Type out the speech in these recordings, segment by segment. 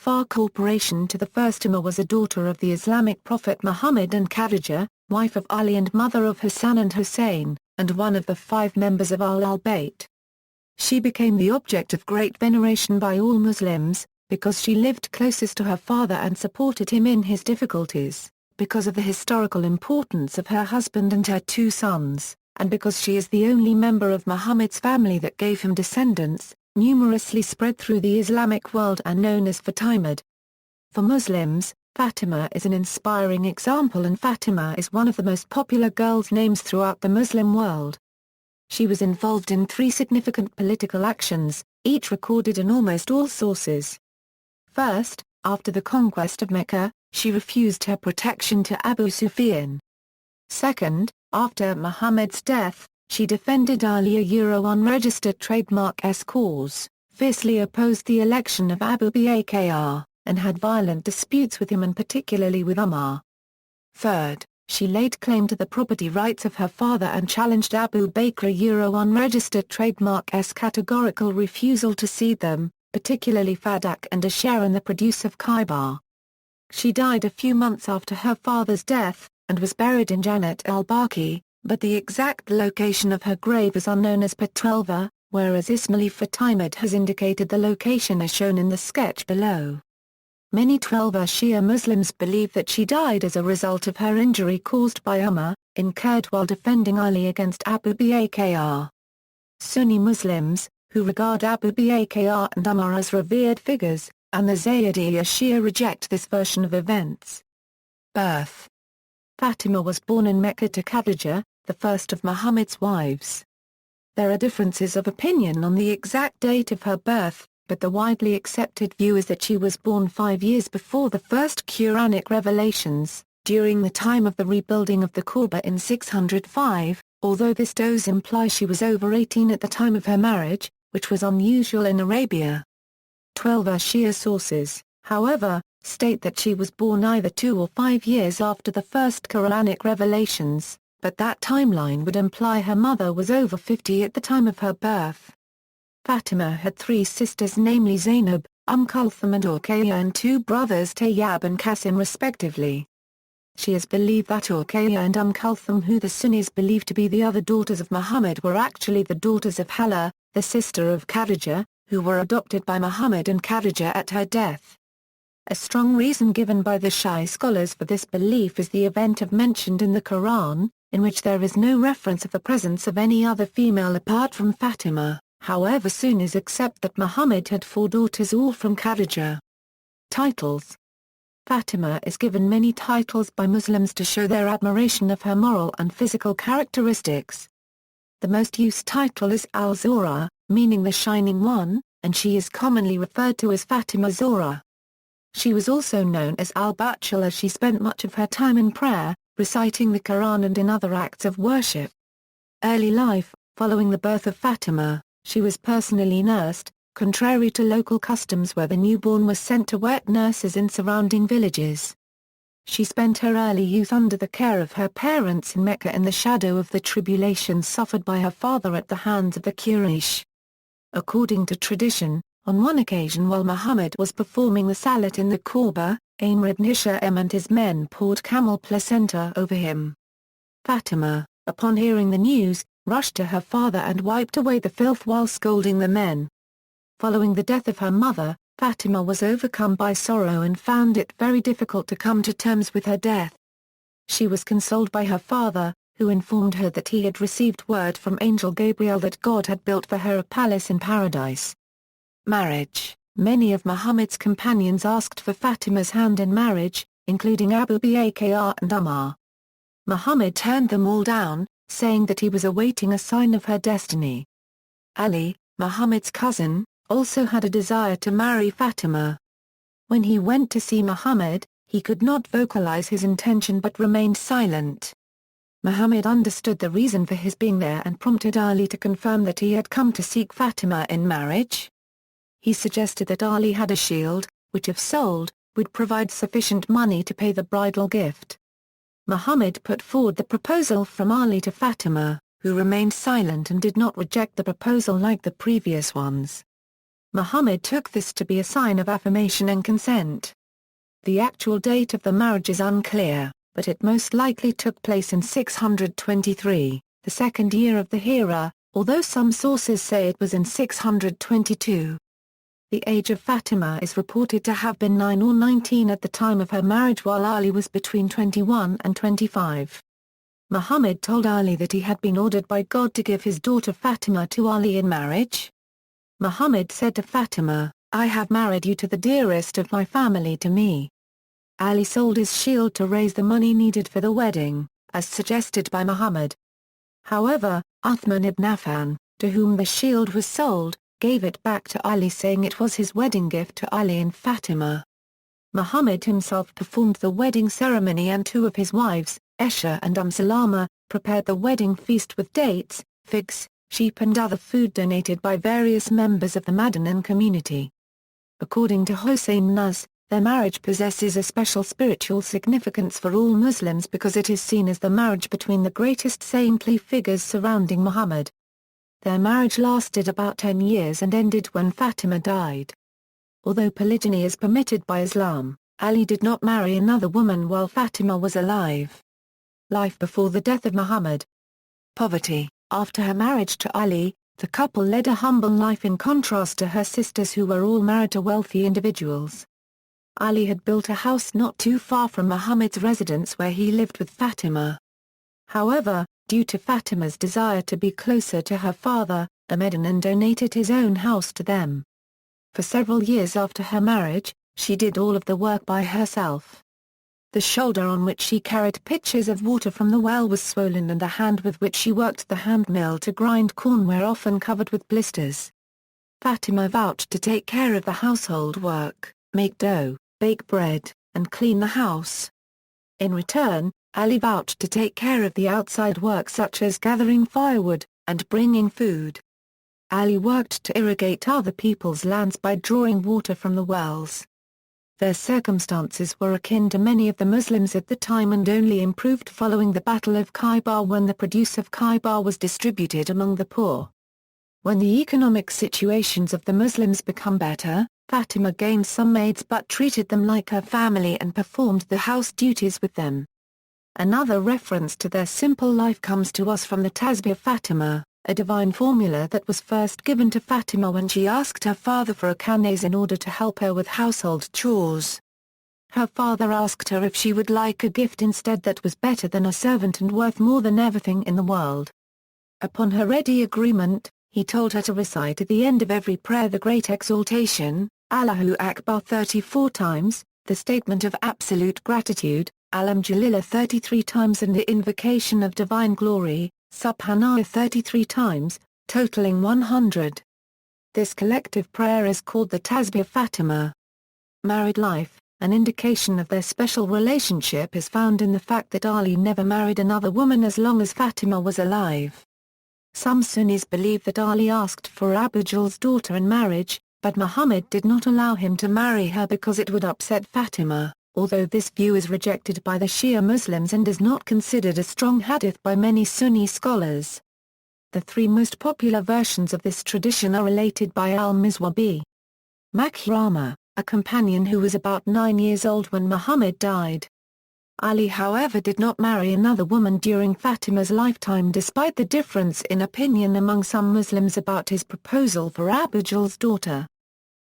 Kufar Corporation to the Fâṭimah was a daughter of the Islamic prophet Muhammad and Khadijah, wife of Ali and mother of Hasan and Hussein, and one of the 5 members of al-Bayt. She became the object of great veneration by all Muslims, because she lived closest to her father and supported him in his difficulties, because of the historical importance of her husband and her 2 sons, and because she is the only member of Muhammad's family that gave him descendants, numerously spread through the Islamic world and known as Fatimid. For Muslims, Fatimah is an inspiring example, and Fatimah is one of the most popular girls' names throughout the Muslim world. She was involved in 3 significant political actions, each recorded in almost all sources. First, after the conquest of Mecca, she refused her protection to Abu Sufyan. Second, after Muhammad's death, she defended Ali unregistered trademark's cause, fiercely opposed the election of Abu Bakr, and had violent disputes with him and particularly with Umar. Third, she laid claim to the property rights of her father and challenged Abu Bakr unregistered trademark's categorical refusal to cede them, particularly Fadak and a share in the produce of Khaybar. She died a few months after her father's death, and was buried in Jannat al-Baqi, but the exact location of her grave is unknown as per 12, whereas Ismaili Fatimid has indicated the location as shown in the sketch below. Many 12 Shia Muslims believe that she died as a result of her injury caused by Umar, incurred while defending Ali against Abu Bakr. Sunni Muslims, who regard Abu Bakr and Umar as revered figures, and the Zaydiyya Shia reject this version of events. Birth: Fatimah was born in Mecca to Khadijah, the first of Muhammad's wives. There are differences of opinion on the exact date of her birth, but the widely accepted view is that she was born 5 years before the first Quranic revelations, during the time of the rebuilding of the Kaaba in 605, although this does imply she was over 18 at the time of her marriage, which was unusual in Arabia. 12 Shia sources, however, state that she was born either 2 or 5 years after the first Quranic revelations, but that timeline would imply her mother was over 50 at the time of her birth. Fatimah had 3 sisters, namely Zainab, Kulthum and Ruqayyah, and 2 brothers Tayyab and Qasim respectively. She is believed that Ruqayyah and Kulthum, who the Sunnis believe to be the other daughters of Muhammad, were actually the daughters of Hala, the sister of Khadijah, who were adopted by Muhammad and Khadijah at her death. A strong reason given by the Shia scholars for this belief is the event mentioned in the Quran, in which there is no reference of the presence of any other female apart from Fatimah. However, Sunnis accept that Muhammad had 4 daughters, all from Khadijah. Titles: Fatimah is given many titles by Muslims to show their admiration of her moral and physical characteristics. The most used title is al-Zahra, meaning the Shining One, and she is commonly referred to as Fatimah Zahra. She was also known as al-Batula, as she spent much of her time in prayer, reciting the Quran and in other acts of worship. Early life: following the birth of Fatimah, she was personally nursed, contrary to local customs where the newborn was sent to wet nurses in surrounding villages. She spent her early youth under the care of her parents in Mecca in the shadow of the tribulations suffered by her father at the hands of the Quraysh. According to tradition, on one occasion while Muhammad was performing the salat in the Kaaba, Amr ibn Hisham and his men poured camel placenta over him. Fatimah, upon hearing the news, rushed to her father and wiped away the filth while scolding the men. Following the death of her mother, Fatimah was overcome by sorrow and found it very difficult to come to terms with her death. She was consoled by her father, who informed her that he had received word from Angel Gabriel that God had built for her a palace in paradise. Marriage: many of Muhammad's companions asked for Fatimah's hand in marriage, including Abu Bakr and Umar. Muhammad turned them all down, saying that he was awaiting a sign of her destiny. Ali, Muhammad's cousin, also had a desire to marry Fatimah. When he went to see Muhammad, he could not vocalize his intention but remained silent. Muhammad understood the reason for his being there and prompted Ali to confirm that he had come to seek Fatimah in marriage. He suggested that Ali had a shield, which if sold, would provide sufficient money to pay the bridal gift. Muhammad put forward the proposal from Ali to Fatimah, who remained silent and did not reject the proposal like the previous ones. Muhammad took this to be a sign of affirmation and consent. The actual date of the marriage is unclear, but it most likely took place in 623, the second year of the Hijra, although some sources say it was in 622. The age of Fatimah is reported to have been 9 or 19 at the time of her marriage, while Ali was between 21 and 25. Muhammad told Ali that he had been ordered by God to give his daughter Fatimah to Ali in marriage. Muhammad said to Fatimah, "I have married you to the dearest of my family to me." Ali sold his shield to raise the money needed for the wedding, as suggested by Muhammad. However, Uthman ibn Affan, to whom the shield was sold, gave it back to Ali, saying it was his wedding gift to Ali and Fatimah. Muhammad himself performed the wedding ceremony, and two of his wives, Esha and Salama, prepared the wedding feast with dates, figs, sheep and other food donated by various members of the Madinan community. According to Hossein Nuz, their marriage possesses a special spiritual significance for all Muslims because it is seen as the marriage between the greatest saintly figures surrounding Muhammad. Their marriage lasted about 10 years and ended when Fatimah died. Although polygyny is permitted by Islam, Ali did not marry another woman while Fatimah was alive. Life before the death of Muhammad. Poverty. After her marriage to Ali, the couple led a humble life in contrast to her sisters, who were all married to wealthy individuals. Ali had built a house not too far from Muhammad's residence where he lived with Fatimah. However, due to Fatimah's desire to be closer to her father, Ahmedin donated his own house to them. For several years after her marriage, she did all of the work by herself. The shoulder on which she carried pitchers of water from the well was swollen, and the hand with which she worked the hand mill to grind corn were often covered with blisters. Fatimah vouched to take care of the household work, make dough, bake bread, and clean the house. In return, Ali vouched to take care of the outside work such as gathering firewood, and bringing food. Ali worked to irrigate other people's lands by drawing water from the wells. Their circumstances were akin to many of the Muslims at the time and only improved following the Battle of Khaybar, when the produce of Khaybar was distributed among the poor. When the economic situations of the Muslims become better, Fatimah gained some maids but treated them like her family and performed the house duties with them. Another reference to their simple life comes to us from the Tasbih of Fatimah, a divine formula that was first given to Fatimah when she asked her father for a kanaz in order to help her with household chores. Her father asked her if she would like a gift instead that was better than a servant and worth more than everything in the world. Upon her ready agreement, he told her to recite at the end of every prayer the great exaltation, Allahu Akbar 34 times, the statement of absolute gratitude, Alhamdulillah 33 times, and the invocation of divine glory, Subhanallah 33 times, totaling 100. This collective prayer is called the Tasbih of Fatimah. Married life. An indication of their special relationship is found in the fact that Ali never married another woman as long as Fatimah was alive. Some Sunnis believe that Ali asked for Abu Jahl's daughter in marriage, but Muhammad did not allow him to marry her because it would upset Fatimah, although this view is rejected by the Shia Muslims and is not considered a strong hadith by many Sunni scholars. The three most popular versions of this tradition are related by al-Mizwabi. Makrama, a companion who was about 9 years old when Muhammad died. Ali, however, did not marry another woman during Fatimah's lifetime despite the difference in opinion among some Muslims about his proposal for Abu Jahl's daughter.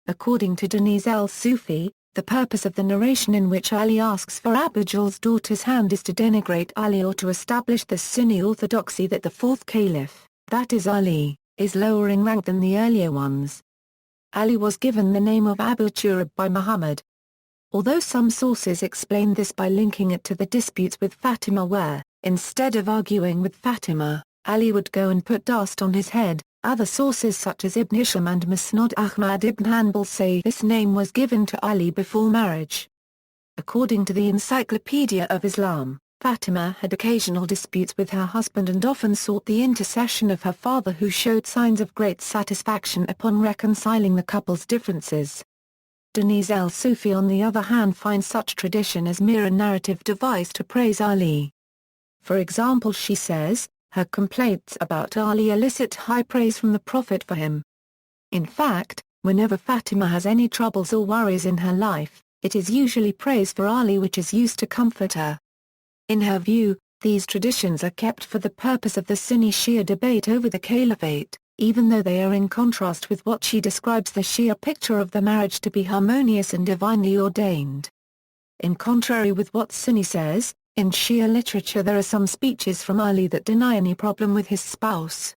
According to Deniz el-Sufi, the purpose of the narration in which Ali asks for Abu Jahl's daughter's hand is to denigrate Ali or to establish the Sunni orthodoxy that the fourth caliph, that is Ali, is lower in rank than the earlier ones. Ali was given the name of Abu Turab by Muhammad. Although some sources explain this by linking it to the disputes with Fatimah where, instead of arguing with Fatimah, Ali would go and put dust on his head, other sources such as Ibn Hisham and Musnad Ahmad ibn Hanbal say this name was given to Ali before marriage. According to the Encyclopedia of Islam, Fatimah had occasional disputes with her husband and often sought the intercession of her father, who showed signs of great satisfaction upon reconciling the couple's differences. Deniz el-Sufi on the other hand finds such tradition as mere a narrative device to praise Ali. For example, she says, her complaints about Ali elicit high praise from the Prophet for him. In fact, Whenever Fatimah has any troubles or worries in her life, it is usually praise for Ali which is used to comfort her. In her view, these traditions are kept for the purpose of the Sunni-Shia debate over the caliphate, even though they are in contrast with what she describes the Shia picture of the marriage to be harmonious and divinely ordained. In contrary with what Sunni says, in Shia literature there are some speeches from Ali that deny any problem with his spouse.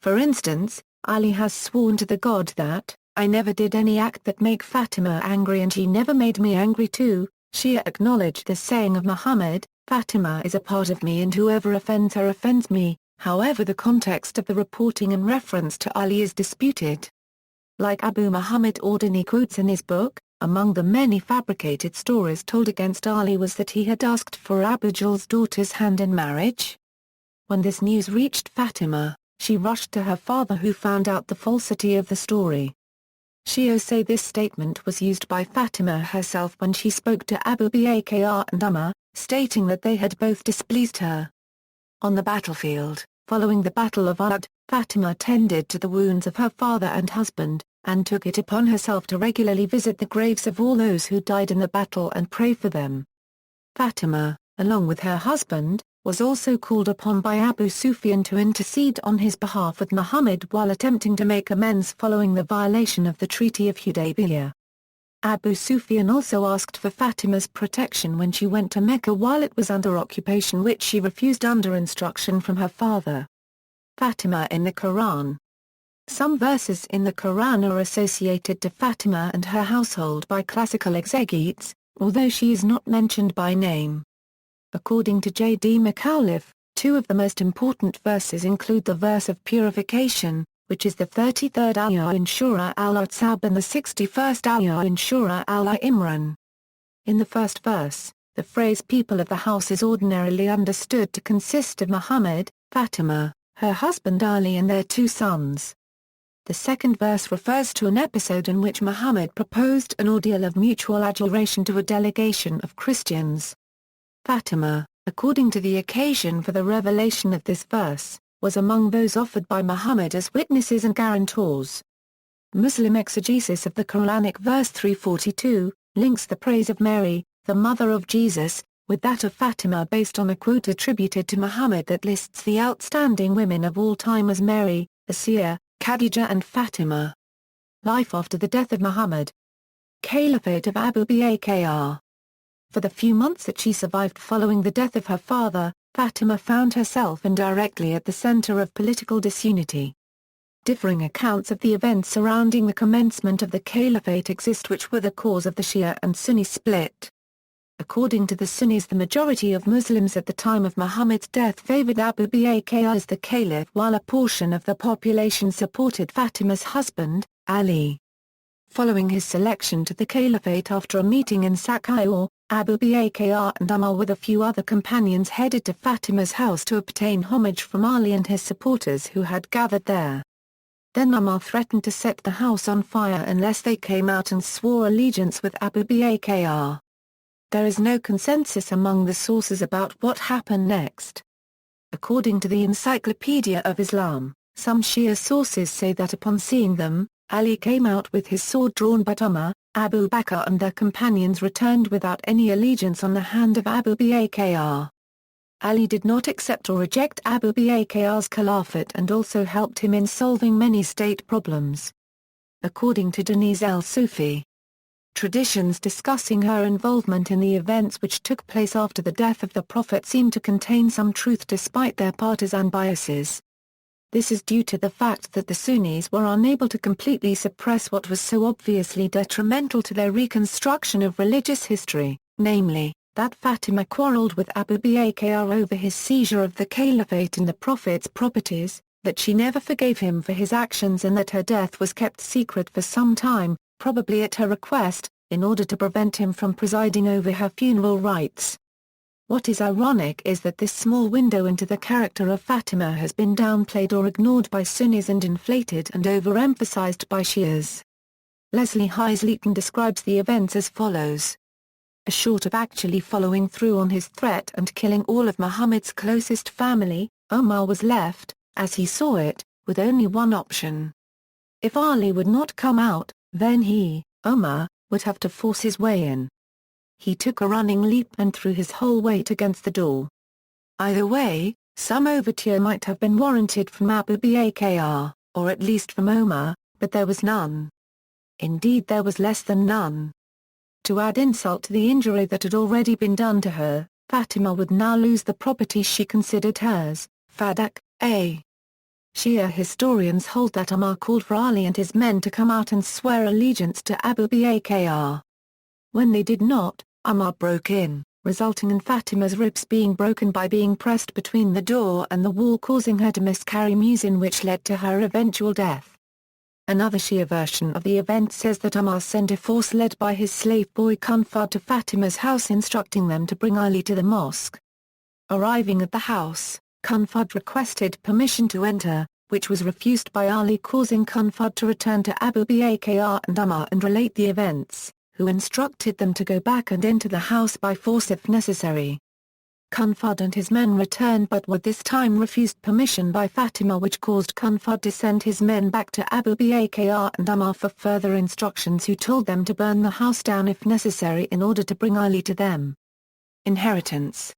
For instance, Ali has sworn to the God that, "I never did any act that make Fatimah angry and she never made me angry too." Shia acknowledge the saying of Muhammad, "Fatimah is a part of me and whoever offends her offends me." However, the context of the reporting and reference to Ali is disputed. Like Abu Muhammad Ordani quotes in his book, among the many fabricated stories told against Ali was that he had asked for Abu Jahl's daughter's hand in marriage. When this news reached Fatimah, she rushed to her father who found out the falsity of the story. Shias say this statement was used by Fatimah herself when she spoke to Abu Bakr and Umar, stating that they had both displeased her. On the battlefield, following the Battle of Uhud, Fatimah tended to the wounds of her father and husband, and took it upon herself to regularly visit the graves of all those who died in the battle and pray for them. Fatimah, along with her husband, was also called upon by Abu Sufyan to intercede on his behalf with Muhammad while attempting to make amends following the violation of the Treaty of Hudaybiyah. Abu Sufyan also asked for Fatimah's protection when she went to Mecca while it was under occupation, which she refused under instruction from her father. Fatimah in the Quran. Some verses in the Quran are associated to Fatimah and her household by classical exegetes, although she is not mentioned by name. According to J. D. McAuliffe, two of the most important verses include the verse of purification, which is the 33rd ayah in Surah Al-Ahzab and the 61st ayah in Surah Al-Imran. In the first verse, the phrase people of the house is ordinarily understood to consist of Muhammad, Fatimah, her husband Ali and their two sons. The second verse refers to an episode in which Muhammad proposed an ordeal of mutual adjuration to a delegation of Christians. Fatimah, according to the occasion for the revelation of this verse, was among those offered by Muhammad as witnesses and guarantors. Muslim exegesis of the Quranic verse 342, links the praise of Mary, the mother of Jesus, with that of Fatimah based on a quote attributed to Muhammad that lists the outstanding women of all time as Mary, Asiya, Khadijah and Fatimah. Life after the death of Muhammad. Caliphate of Abu Bakr. For the few months that she survived following the death of her father, Fatimah found herself indirectly at the center of political disunity. Differing accounts of the events surrounding the commencement of the caliphate exist which were the cause of the Shia and Sunni split. According to the Sunnis, the majority of Muslims at the time of Muhammad's death favored Abu Bakr as the caliph while a portion of the population supported Fatimah's husband, Ali. Following his selection to the caliphate after a meeting in Saqqâ'a, Abu Bakr and Umar with a few other companions headed to Fatimah's house to obtain homage from Ali and his supporters who had gathered there. Then Umar threatened to set the house on fire unless they came out and swore allegiance with Abu Bakr. There is no consensus among the sources about what happened next. According to the Encyclopedia of Islam, some Shia sources say that upon seeing them, Ali came out with his sword drawn, but Umar, Abu Bakr and their companions returned without any allegiance on the hand of Abu Bakr. Ali did not accept or reject Abu Bakr's caliphate and also helped him in solving many state problems. According to Denise El-Soufi, traditions discussing her involvement in the events which took place after the death of the Prophet seem to contain some truth despite their partisan biases. This is due to the fact that the Sunnis were unable to completely suppress what was so obviously detrimental to their reconstruction of religious history, namely, that Fatimah quarreled with Abu Bakr over his seizure of the caliphate and the Prophet's properties, that she never forgave him for his actions and that her death was kept secret for some time, probably at her request, in order to prevent him from presiding over her funeral rites. What is ironic is that this small window into the character of Fatimah has been downplayed or ignored by Sunnis and inflated and overemphasized by Shias. Leslie Heisleyton describes the events as follows. Short of actually following through on his threat and killing all of Muhammad's closest family, Omar was left, as he saw it, with only one option. If Ali would not come out, then he, Omar, would have to force his way in. He took a running leap and threw his whole weight against the door. Either way, some overture might have been warranted from Abu Bakr, or at least from Omar, but there was none. Indeed, there was less than none. To add insult to the injury that had already been done to her, Fāṭimah would now lose the property she considered hers, Fadak, a. Shia historians hold that Omar called for Ali and his men to come out and swear allegiance to Abu Bakr. When they did not, Omar broke in, resulting in Fāṭimah's ribs being broken by being pressed between the door and the wall, causing her to miscarry musin, which led to her eventual death. Another Shia version of the event says that Omar sent a force led by his slave boy Kunfud to Fāṭimah's house, instructing them to bring Ali to the mosque. Arriving at the house, Kunfud requested permission to enter, which was refused by Ali, causing Kunfud to return to Abu Bakr and Omar and relate the events, who instructed them to go back and enter the house by force if necessary. Kunfud and his men returned but were this time refused permission by Fāṭimah, which caused Kunfud to send his men back to Abu Bakr and Omar for further instructions, who told them to burn the house down if necessary in order to bring Ali to them. Inheritance.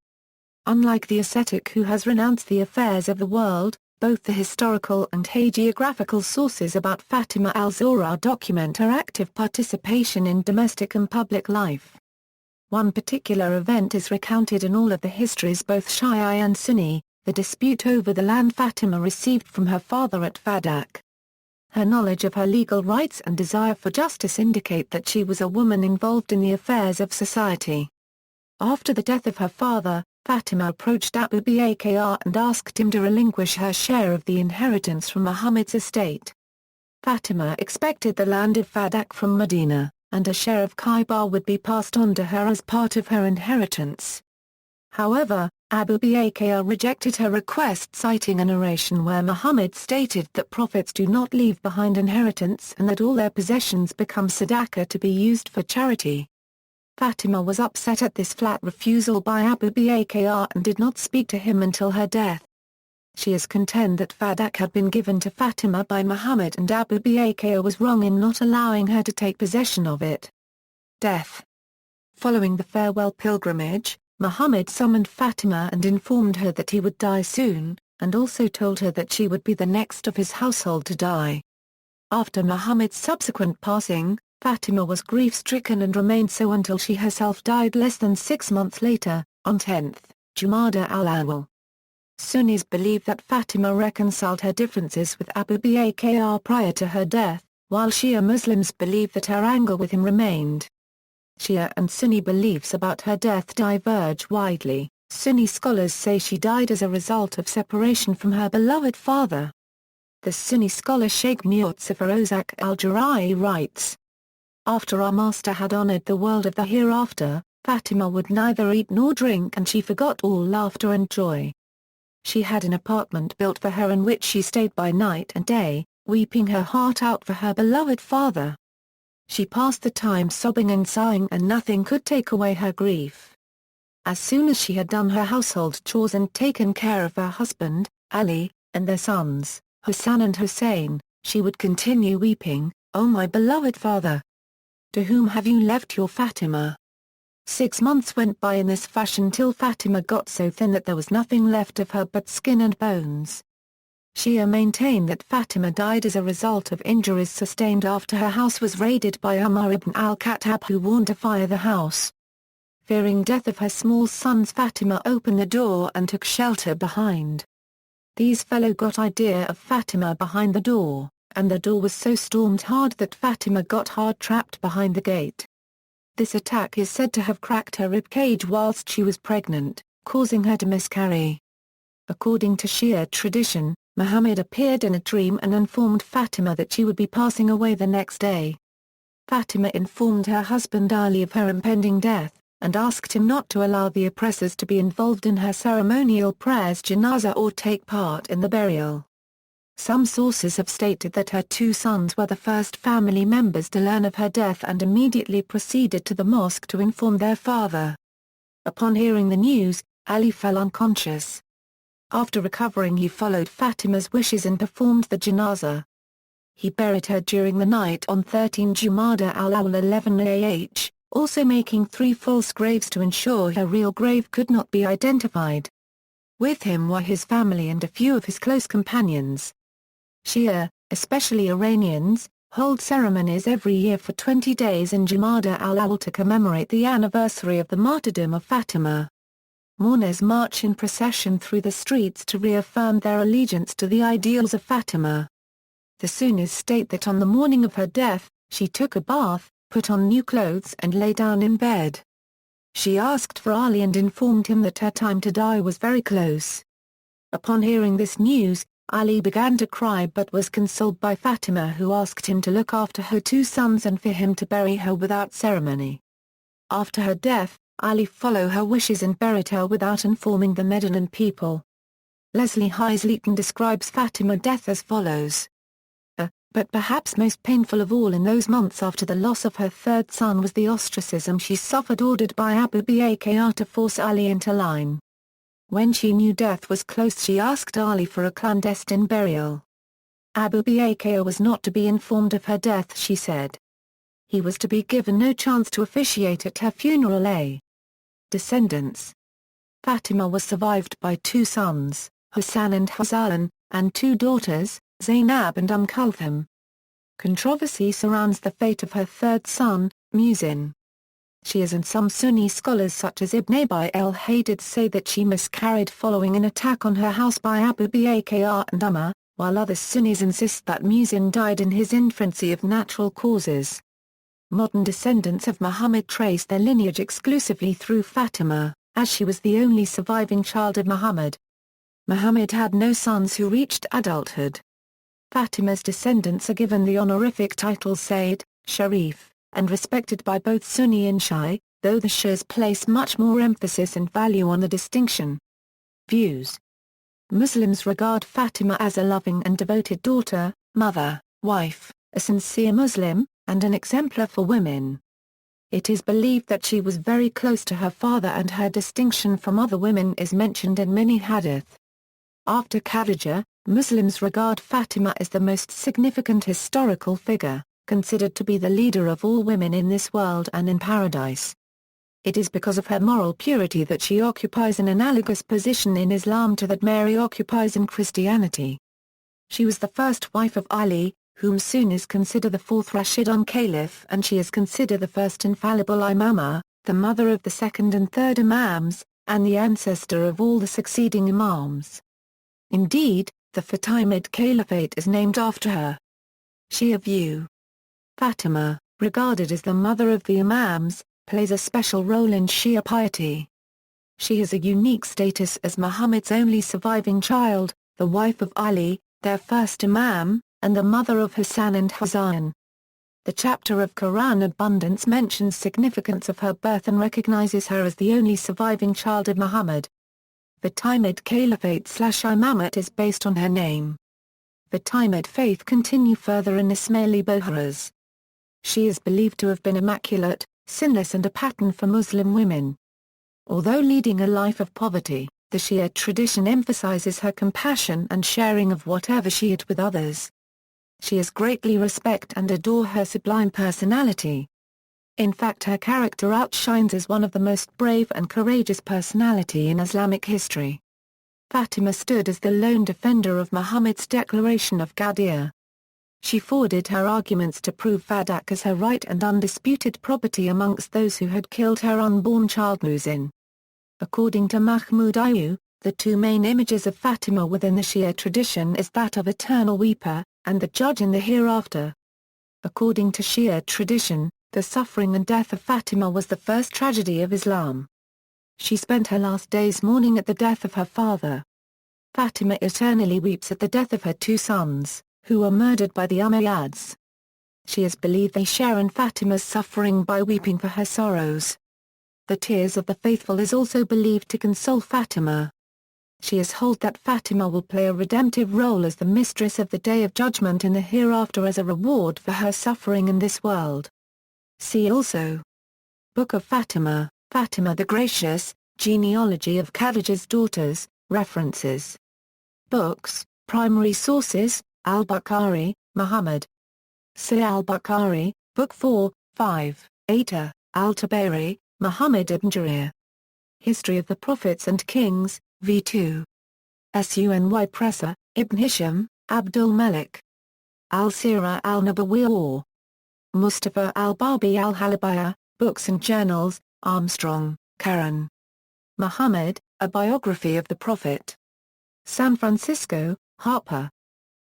Unlike the ascetic who has renounced the affairs of the world, both the historical and hagiographical sources about Fāṭimah al-Zahra document her active participation in domestic and public life. One particular event is recounted in all of the histories, both Shia and Sunni, the dispute over the land Fāṭimah received from her father at Fadak. Her knowledge of her legal rights and desire for justice indicate that she was a woman involved in the affairs of society. After the death of her father, Fāṭimah approached Abu Bakr and asked him to relinquish her share of the inheritance from Muhammad's estate. Fāṭimah expected the land of Fadak from Medina, and a share of Khaybar would be passed on to her as part of her inheritance. However, Abu Bakr rejected her request, citing a narration where Muhammad stated that prophets do not leave behind inheritance and that all their possessions become sadaqah to be used for charity. Fāṭimah was upset at this flat refusal by Abu Bakr and did not speak to him until her death. She is contend that Fadak had been given to Fāṭimah by Muhammad and Abu Bakr was wrong in not allowing her to take possession of it. Death. Following the farewell pilgrimage, Muhammad summoned Fāṭimah and informed her that he would die soon, and also told her that she would be the next of his household to die. After Muhammad's subsequent passing, Fāṭimah was grief-stricken and remained so until she herself died less than 6 months later, on 10th Jumada al-Awwal. Sunnis believe that Fāṭimah reconciled her differences with Abu Bakr prior to her death, while Shia Muslims believe that her anger with him remained. Shia and Sunni beliefs about her death diverge widely. Sunni scholars say she died as a result of separation from her beloved father. The Sunni scholar Sheikh Mu'tasim Rozak al-Jura'i writes, "After our master had honored the world of the hereafter, Fāṭimah would neither eat nor drink, and she forgot all laughter and joy. She had an apartment built for her in which she stayed by night and day, weeping her heart out for her beloved father. She passed the time sobbing and sighing, and nothing could take away her grief. As soon as she had done her household chores and taken care of her husband, Ali, and their sons, Hasan and Hussein, she would continue weeping, 'O my beloved father! To whom have you left your Fāṭimah?' 6 months went by in this fashion till Fāṭimah got so thin that there was nothing left of her but skin and bones." Shia maintain that Fāṭimah died as a result of injuries sustained after her house was raided by Umar ibn al-Khattab, who warned to fire the house. Fearing death of her small sons, Fāṭimah opened the door and took shelter behind. These fellow got idea of Fāṭimah behind the door, and the door was so stormed hard that Fāṭimah got hard trapped behind the gate. This attack is said to have cracked her ribcage whilst she was pregnant, causing her to miscarry. According to Shia tradition, Muhammad appeared in a dream and informed Fāṭimah that she would be passing away the next day. Fāṭimah informed her husband Ali of her impending death, and asked him not to allow the oppressors to be involved in her ceremonial prayers janazah or take part in the burial. Some sources have stated that her 2 sons were the first family members to learn of her death and immediately proceeded to the mosque to inform their father. Upon hearing the news, Ali fell unconscious. After recovering, he followed Fāṭimah's wishes and performed the janazah. He buried her during the night on 13 Jumada al-Awwal 11 AH, also making 3 false graves to ensure her real grave could not be identified. With him were his family and a few of his close companions. Shia, especially Iranians, hold ceremonies every year for 20 days in Jumada al-Awwal to commemorate the anniversary of the martyrdom of Fatimah. Mourners march in procession through the streets to reaffirm their allegiance to the ideals of Fatimah. The Sunnis state that on the morning of her death, she took a bath, put on new clothes and lay down in bed. She asked for Ali and informed him that her time to die was very close. Upon hearing this news, Ali began to cry but was consoled by Fatimah, who asked him to look after her 2 sons and for him to bury her without ceremony. After her death, Ali followed her wishes and buried her without informing the Medinan people. Leslie Heisleyton describes Fatimah's death as follows. But perhaps most painful of all in those months after the loss of her 3rd son was the ostracism she suffered ordered by Abu Bakr to force Ali into line. When she knew death was close, she asked Ali for a clandestine burial. Abu Bakr was not to be informed of her death, she said. He was to be given no chance to officiate at her funeral. Descendants. Fatimah was survived by 2 sons, Hasan and Hussein, and 2 daughters, Zainab and Kulthum. Controversy surrounds the fate of her 3rd son, Muhsin. Shias and some Sunni scholars such as Ibn Abi al-Hadid say that she miscarried following an attack on her house by Abu Bakr and Umar, while other Sunnis insist that Muhsin died in his infancy of natural causes. Modern descendants of Muhammad trace their lineage exclusively through Fatimah, as she was the only surviving child of Muhammad. Muhammad had no sons who reached adulthood. Fatimah's descendants are given the honorific title Sayyid, Sharif, and respected by both Sunni and Shia, though the Shias place much more emphasis and value on the distinction. Views. Muslims regard Fatimah as a loving and devoted daughter, mother, wife, a sincere Muslim, and an exemplar for women. It is believed that she was very close to her father and her distinction from other women is mentioned in many hadith. After Khadijah, Muslims regard Fatimah as the most significant historical figure, considered to be the leader of all women in this world and in paradise. It is because of her moral purity that she occupies an analogous position in Islam to that Mary occupies in Christianity. She was the first wife of Ali, whom Sunnis consider the 4th Rashidun Caliph, and she is considered the first infallible Imamah, the mother of the 2nd and 3rd Imams, and the ancestor of all the succeeding Imams. Indeed, the Fatimid Caliphate is named after her. Shia view. Fatimah, regarded as the mother of the Imams, plays a special role in Shia piety. She has a unique status as Muhammad's only surviving child, the wife of Ali, their first Imam, and the mother of Hasan and Hussein. The chapter of Quran Abundance mentions significance of her birth and recognizes her as the only surviving child of Muhammad. Fatimid Caliphate/Imamate is based on her name. Fatimid faith continue further in Ismaili Bohras. She is believed to have been immaculate, sinless and a pattern for Muslim women. Although leading a life of poverty, the Shia tradition emphasizes her compassion and sharing of whatever she had with others. Shias greatly respect and adore her sublime personality. In fact, her character outshines as one of the most brave and courageous personality in Islamic history. Fatimah stood as the lone defender of Muhammad's declaration of Ghadir. She forwarded her arguments to prove Fadak as her right and undisputed property amongst those who had killed her unborn child Muhsin. According to Mahmud Ayu, the 2 main images of Fatimah within the Shia tradition is that of eternal weeper, and the judge in the hereafter. According to Shia tradition, the suffering and death of Fatimah was the first tragedy of Islam. She spent her last days mourning at the death of her father. Fatimah eternally weeps at the death of her 2 sons, who were murdered by the Umayyads. She is believed they share in Fatimah's suffering by weeping for her sorrows. The tears of the faithful is also believed to console Fatimah. Shias hold that Fatimah will play a redemptive role as the mistress of the Day of Judgment in the hereafter as a reward for her suffering in this world. See also: Book of Fatimah, Fatimah the Gracious, Genealogy of Khadijah's Daughters, References. Books, Primary sources, Al-Bukhari, Muhammad. Sahih al-Bukhari, Book 4, 5, 8. Al-Tabari, Muhammad ibn Jarir. History of the Prophets and Kings, v2. Suny Presser, Ibn Hisham, Abdul Malik. Al-Sirah al-Nabawiyya. Mustafa al-Barbi al-Halabiyya, Books and Journals, Armstrong, Karen. Muhammad, A Biography of the Prophet. San Francisco, Harper.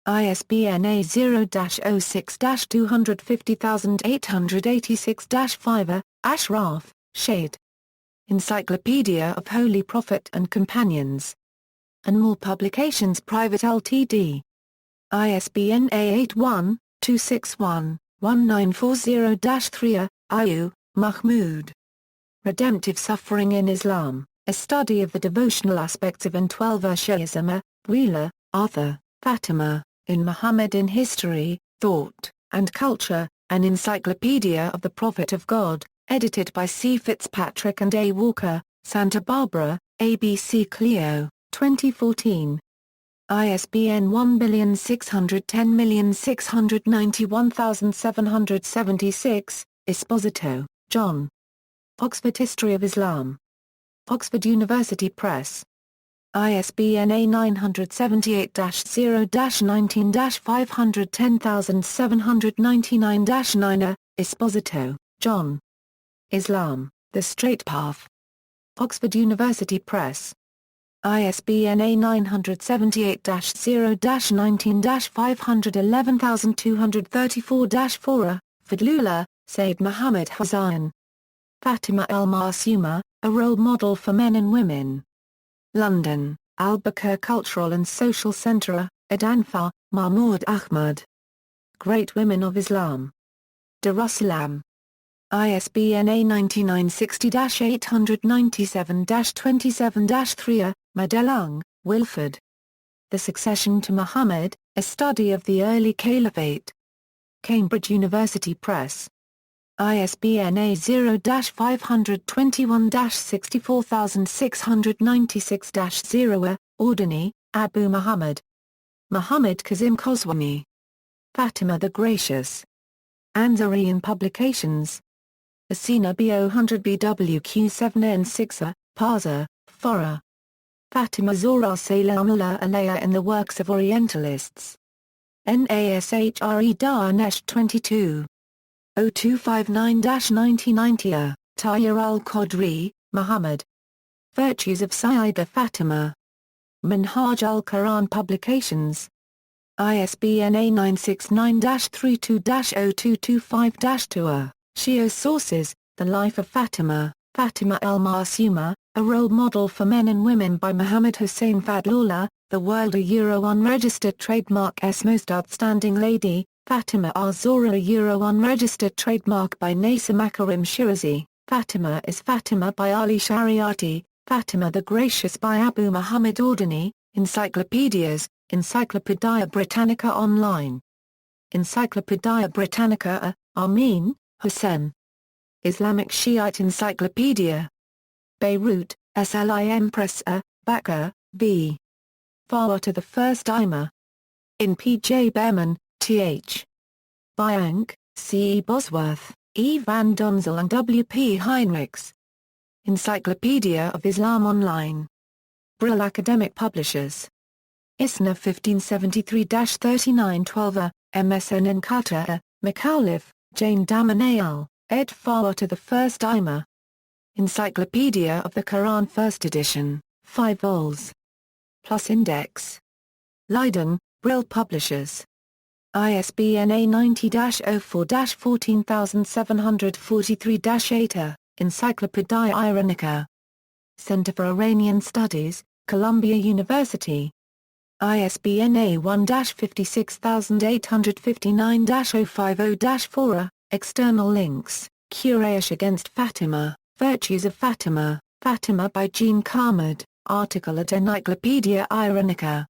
ISBN A0-06-250886-5. Ashraf, Shade. Encyclopedia of Holy Prophet and Companions. And More Publications Private Ltd. ISBN A81-261-1940-3. Ayub, Mahmud. Redemptive Suffering in Islam, A Study of the Devotional Aspects of and 12 Shi'ism. Wheeler, Arthur, Fatimah, in Muhammadan History, Thought, and Culture, An Encyclopedia of the Prophet of God, edited by C. Fitzpatrick and A. Walker, Santa Barbara, ABC Clio, 2014. ISBN 1610691776, Esposito, John. Oxford History of Islam. Oxford University Press. ISBN A978-0-19-510799-9. Esposito, John. Islam, The Straight Path. Oxford University Press. ISBN A978-0-19-511234-4. Fadlullah, Sayyid Muhammad Hussain. Fatimah al-Ma'asuma, A Role Model for Men and Women. London, Al-Bakr Cultural and Social Centre, Adanfa, Mahmoud Ahmad. Great Women of Islam. Darussalam. ISBN A1960-897-27-3. Madelung, Wilford. The Succession to Muhammad, A Study of the Early Caliphate. Cambridge University Press. ISBN A0-521-64696-0. Ordini, Abu Muhammad. Muhammad Kazim Khoswami. Fāṭimah the Gracious. Ansarian Publications. Asina B000 BWQ7N6. Parsa, Farah. Fāṭimah Zahra Salamullah Alayha in the Works of Orientalists. NASHRE Danesh 22. 0259-1990. Tayyar al-Qadri, Muhammad. Virtues of Sayyidah Fāṭimah. Minhaj al-Quran Publications. ISBN A969-32-0225-2. Shia Sources, The Life of Fāṭimah, Fatimah al-Ma'asuma, A Role Model for Men and Women by Muhammad Hussein Fadlullah, The World Unregistered Trademark S Most Outstanding Lady, Fatimah al-Zahra Unregistered Trademark by Nasser Makarim Shirazi, Fāṭimah is Fāṭimah by Ali Shariati, Fāṭimah the Gracious by Abu Muhammad Ordini, Encyclopedias, Encyclopaedia Britannica Online. Encyclopaedia Britannica, Amin, Hussein. Islamic Shiite Encyclopedia. Beirut, Slim Press. Bakker, B. Fawah to the Fâṭimah. In P. J. Behrman, Th. Byank, C. E. Bosworth, E. van Donzel and W. P. Heinrichs. Encyclopedia of Islam Online. Brill Academic Publishers. ISNA 1573-3912. MSN in Qatar. McAuliffe, Jane Damanayal, ed. Fawah to the Fâṭimah. Encyclopedia of the Quran First Edition, 5 vols. Plus Index. Leiden, Brill Publishers. ISBN A90-04-14743-8. Encyclopaedia Iranica. Center for Iranian Studies, Columbia University. ISBN A1-56859-050-4. External links, Quraysh against Fāṭimah, Virtues of Fāṭimah, Fāṭimah by Jean Carmad, article at Encyclopaedia Iranica.